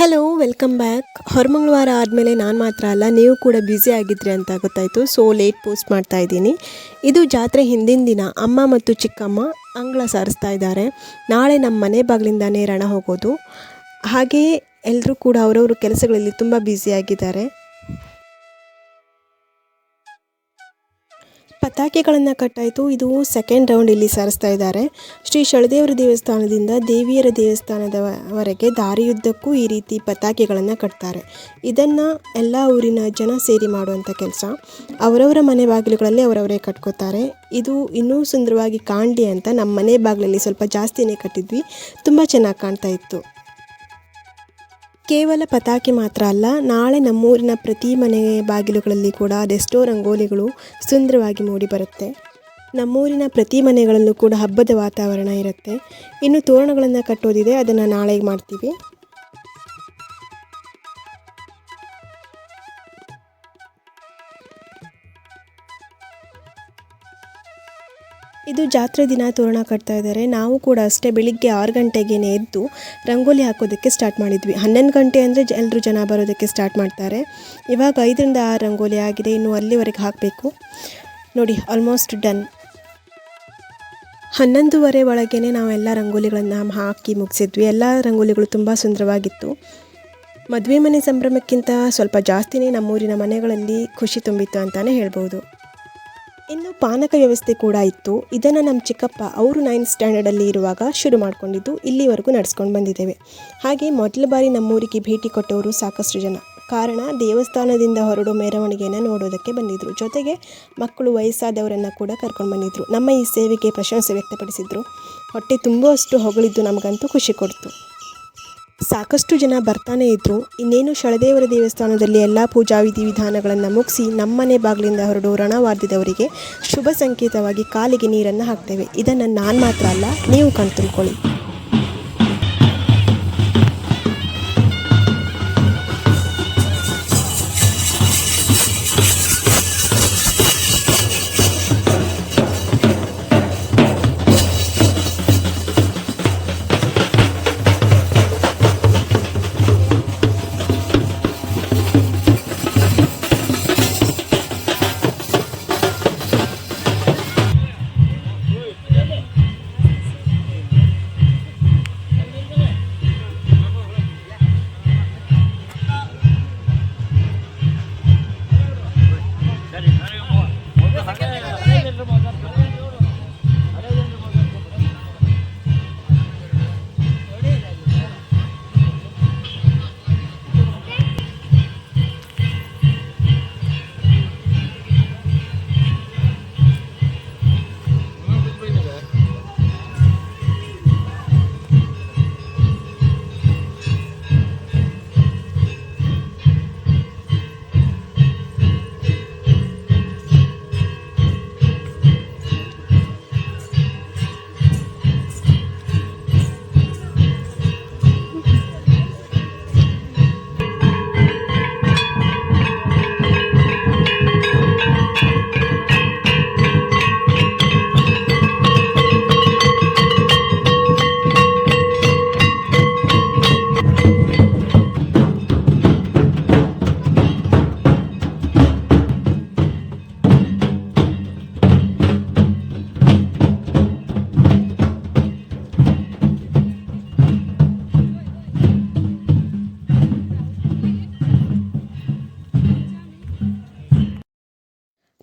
Hello, welcome back. ಹೊರಮಂಗಳವಾರ ಆದಮೇಲೆ ನಾನು ಮಾತ್ರ ಅಲ್ಲ, ನೀವು ಕೂಡ ಬ್ಯುಸಿ ಆಗಿದ್ರಿ ಅಂತ ಗೊತ್ತಾಯಿತು. ಸೊ ಲೇಟ್ ಪೋಸ್ಟ್ ಮಾಡ್ತಾ ಇದ್ದೀನಿ. ಇದು ಜಾತ್ರೆ ಹಿಂದಿನ ದಿನ ಅಮ್ಮ ಮತ್ತು ಚಿಕ್ಕಮ್ಮ ಅಂಗಳ ಸಾರಿಸ್ತಾ ಇದ್ದಾರೆ. ನಾಳೆ ನಮ್ಮ ಮನೆ ಬಾಗಿಲಿಂದಾನೇ ರಣ ಹೋಗೋದು. ಹಾಗೆಯೇ ಎಲ್ಲರೂ ಕೂಡ ಅವರವರು ಕೆಲಸಗಳಲ್ಲಿ ತುಂಬ ಬ್ಯುಸಿಯಾಗಿದ್ದಾರೆ. ಪತಾಕೆಗಳನ್ನು ಕಟ್ಟಾಯಿತು. ಇದು ಸೆಕೆಂಡ್ ರೌಂಡ್ ಇಲ್ಲಿ ಸಾರಿಸ್ತಾ ಇದ್ದಾರೆ. ಶ್ರೀ ಶಳದೇವರ ದೇವಸ್ಥಾನದಿಂದ ದೇವಿಯರ ದೇವಸ್ಥಾನದವರೆಗೆ ದಾರಿಯುದ್ದಕ್ಕೂ ಈ ರೀತಿ ಪತಾಕೆಗಳನ್ನು ಕಟ್ತಾರೆ. ಇದನ್ನು ಎಲ್ಲ ಊರಿನ ಜನ ಸೇರಿ ಮಾಡುವಂಥ ಕೆಲಸ. ಅವರವರ ಮನೆ ಬಾಗಿಲುಗಳಲ್ಲಿ ಅವರವರೇ ಕಟ್ಕೋತಾರೆ. ಇದು ಇನ್ನೂ ಸುಂದರವಾಗಿ ಕಾಣಲಿ ಅಂತ ನಮ್ಮ ಮನೆ ಬಾಗಿಲಲ್ಲಿ ಸ್ವಲ್ಪ ಜಾಸ್ತಿನೇ ಕಟ್ಟಿದ್ವಿ. ತುಂಬ ಚೆನ್ನಾಗಿ ಕಾಣ್ತಾ ಇತ್ತು. ಕೇವಲ ಪತಾಕೆ ಮಾತ್ರ ಅಲ್ಲ, ನಾಳೆ ನಮ್ಮೂರಿನ ಪ್ರತಿ ಮನೆ ಬಾಗಿಲುಗಳಲ್ಲಿ ಕೂಡ ಅದೆಷ್ಟೋ ರಂಗೋಲಿಗಳು ಸುಂದರವಾಗಿ ಮೂಡಿಬರುತ್ತೆ. ನಮ್ಮೂರಿನ ಪ್ರತಿ ಮನೆಗಳಲ್ಲೂ ಕೂಡ ಹಬ್ಬದ ವಾತಾವರಣ ಇರುತ್ತೆ. ಇನ್ನು ತೋರಣಗಳನ್ನು ಕಟ್ಟೋದಿದೆ, ಅದನ್ನು ನಾಳೆ ಮಾಡ್ತೀವಿ. ಇದು ಜಾತ್ರೆ ದಿನ ತೋರಣ ಕಟ್ತಾ ಇದ್ದಾರೆ. ನಾವು ಕೂಡ ಅಷ್ಟೇ ಬೆಳಿಗ್ಗೆ 6 ಗಂಟೆಗೆ ಎದ್ದು ರಂಗೋಲಿ ಹಾಕೋದಕ್ಕೆ ಸ್ಟಾರ್ಟ್ ಮಾಡಿದ್ವಿ. 11 ಗಂಟೆ ಅಂದರೆ ಎಲ್ಲರೂ ಜನ ಬರೋದಕ್ಕೆ ಸ್ಟಾರ್ಟ್ ಮಾಡ್ತಾರೆ. ಇವಾಗ 5ರಿಂದ 6 ರಂಗೋಲಿ ಆಗಿದೆ. ಇನ್ನು ಅಲ್ಲಿವರೆಗೆ ಹಾಕಬೇಕು. ನೋಡಿ, ಆಲ್ಮೋಸ್ಟ್ ಡನ್. 11:30 ಒಳಗೇ ನಾವೆಲ್ಲ ರಂಗೋಲಿಗಳನ್ನು ಹಾಕಿ ಮುಗಿಸಿದ್ವಿ. ಎಲ್ಲ ರಂಗೋಲಿಗಳು ತುಂಬ ಸುಂದರವಾಗಿತ್ತು. ಮದುವೆ ಮನೆ ಸಂಭ್ರಮಕ್ಕಿಂತ ಸ್ವಲ್ಪ ಜಾಸ್ತಿನೇ ನಮ್ಮೂರಿನ ಮನೆಗಳಲ್ಲಿ ಖುಷಿ ತುಂಬಿತ್ತು ಅಂತಲೇ ಹೇಳ್ಬೋದು. ಇನ್ನು ಪಾನಕ ವ್ಯವಸ್ಥೆ ಕೂಡ ಇತ್ತು. ಇದನ್ನು ನಮ್ಮ ಚಿಕ್ಕಪ್ಪ ಅವರು 9th ಸ್ಟ್ಯಾಂಡರ್ಡಲ್ಲಿ ಇರುವಾಗ ಶುರು ಮಾಡಿಕೊಂಡಿದ್ದು ಇಲ್ಲಿವರೆಗೂ ನಡೆಸ್ಕೊಂಡು ಬಂದಿದ್ದೇವೆ. ಹಾಗೆ ಮೊದಲ ಬಾರಿ ನಮ್ಮೂರಿಗೆ ಭೇಟಿ ಕೊಟ್ಟವರು ಸಾಕಷ್ಟು ಜನ. ಕಾರಣ, ದೇವಸ್ಥಾನದಿಂದ ಹೊರಡೋ ಮೆರವಣಿಗೆಯನ್ನು ನೋಡೋದಕ್ಕೆ ಬಂದಿದ್ದರು. ಜೊತೆಗೆ ಮಕ್ಕಳು, ವಯಸ್ಸಾದವರನ್ನು ಕೂಡ ಕರ್ಕೊಂಡು ಬಂದಿದ್ದರು. ನಮ್ಮ ಈ ಸೇವೆಗೆ ಪ್ರಶಂಸೆ ವ್ಯಕ್ತಪಡಿಸಿದರು. ಹೊಟ್ಟೆ ತುಂಬುವಷ್ಟು ಹೊಗಳಿದ್ದು ನಮಗಂತೂ ಖುಷಿ ಕೊಡ್ತು. ಸಾಕಷ್ಟು ಜನ ಬರ್ತಾನೆ ಇದ್ದರು. ಇನ್ನೇನು ಶಳದೇವರ ದೇವಸ್ಥಾನದಲ್ಲಿ ಎಲ್ಲ ಪೂಜಾ ವಿಧಿವಿಧಾನಗಳನ್ನು ಮುಗಿಸಿ ನಮ್ಮನೆ ಬಾಗಿಲಿಂದ ಹೊರಡೋ ರಣವಾದ್ಯದವರಿಗೆ ಶುಭ ಸಂಕೇತವಾಗಿ ಕಾಲಿಗೆ ನೀರನ್ನು ಹಾಕ್ತೇವೆ. ಇದನ್ನು ನಾನು ಮಾತ್ರ ಅಲ್ಲ, ನೀವು ಕಣ್ತುಂಬ್ಕೊಳ್ಳಿ.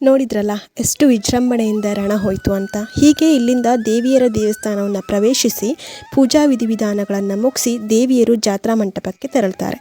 ನೋಡಿದ್ರಲ್ಲ ಎಷ್ಟು ವಿಜೃಂಭಣೆಯಿಂದ ರಣ ಹೋಯಿತು ಅಂತ. ಹೀಗೆ ಇಲ್ಲಿಂದ ದೇವಿಯರ ದೇವಸ್ಥಾನವನ್ನು ಪ್ರವೇಶಿಸಿ ಪೂಜಾ ವಿಧಿವಿಧಾನಗಳನ್ನು ಮುಗಿಸಿ ದೇವಿಯರು ಜಾತ್ರಾ ಮಂಟಪಕ್ಕೆ ತೆರಳುತ್ತಾರೆ.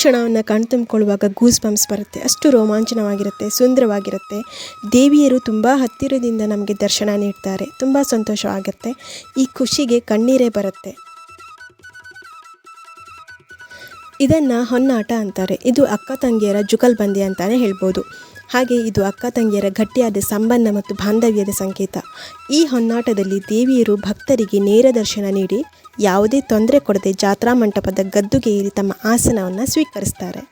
ಕ್ಷಣವನ್ನು ಕಣ್ತುಂಬಿಕೊಳ್ಳುವಾಗ ಗೂಸ್ ಬಂಪ್ಸ್ ಬರುತ್ತೆ. ಅಷ್ಟು ರೋಮಾಂಚನವಾಗಿರುತ್ತೆ, ಸುಂದರವಾಗಿರುತ್ತೆ. ದೇವಿಯರು ತುಂಬ ಹತ್ತಿರದಿಂದ ನಮಗೆ ದರ್ಶನ ನೀಡ್ತಾರೆ. ತುಂಬ ಸಂತೋಷವಾಗುತ್ತೆ. ಈ ಖುಷಿಗೆ ಕಣ್ಣೀರೇ ಬರುತ್ತೆ. ಇದನ್ನು ಹೊನ್ನಾಟ ಅಂತಾರೆ. ಇದು ಅಕ್ಕ ತಂಗಿಯರ ಜುಗಲ್ಬಂದಿ ಅಂತಲೇ ಹೇಳ್ಬೋದು. ಹಾಗೆ ಇದು ಅಕ್ಕ ತಂಗಿಯರ ಗಟ್ಟಿಯಾದ ಸಂಬಂಧ ಮತ್ತು ಬಾಂಧವ್ಯದ ಸಂಕೇತ. ಈ ಹೊನ್ನಾಟದಲ್ಲಿ ದೇವಿಯರು ಭಕ್ತರಿಗೆ ನೇರ ದರ್ಶನ ನೀಡಿ ಯಾವುದೇ ತೊಂದರೆ ಕೊಡದೆ ಜಾತ್ರಾ ಮಂಟಪದ ಗದ್ದುಗೆ ಏರಿ ತಮ್ಮ ಆಸನವನ್ನು ಸ್ವೀಕರಿಸ್ತಾರೆ.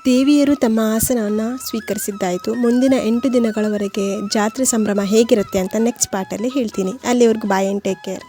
ದೇವಿಯರು ತಮ್ಮ ಆಸನವನ್ನು ಸ್ವೀಕರಿಸಿದ್ದಾಯಿತು. ಮುಂದಿನ 8 ದಿನಗಳವರೆಗೆ ಜಾತ್ರೆ ಸಂಭ್ರಮ ಹೇಗಿರುತ್ತೆ ಅಂತ ನೆಕ್ಸ್ಟ್ ಪಾರ್ಟಲ್ಲಿ ಹೇಳ್ತೀನಿ. ಅಲ್ಲಿವರೆಗೂ ಬಾಯ್ ಆ್ಯಂಡ್ ಟೇಕ್ ಕೇರ್.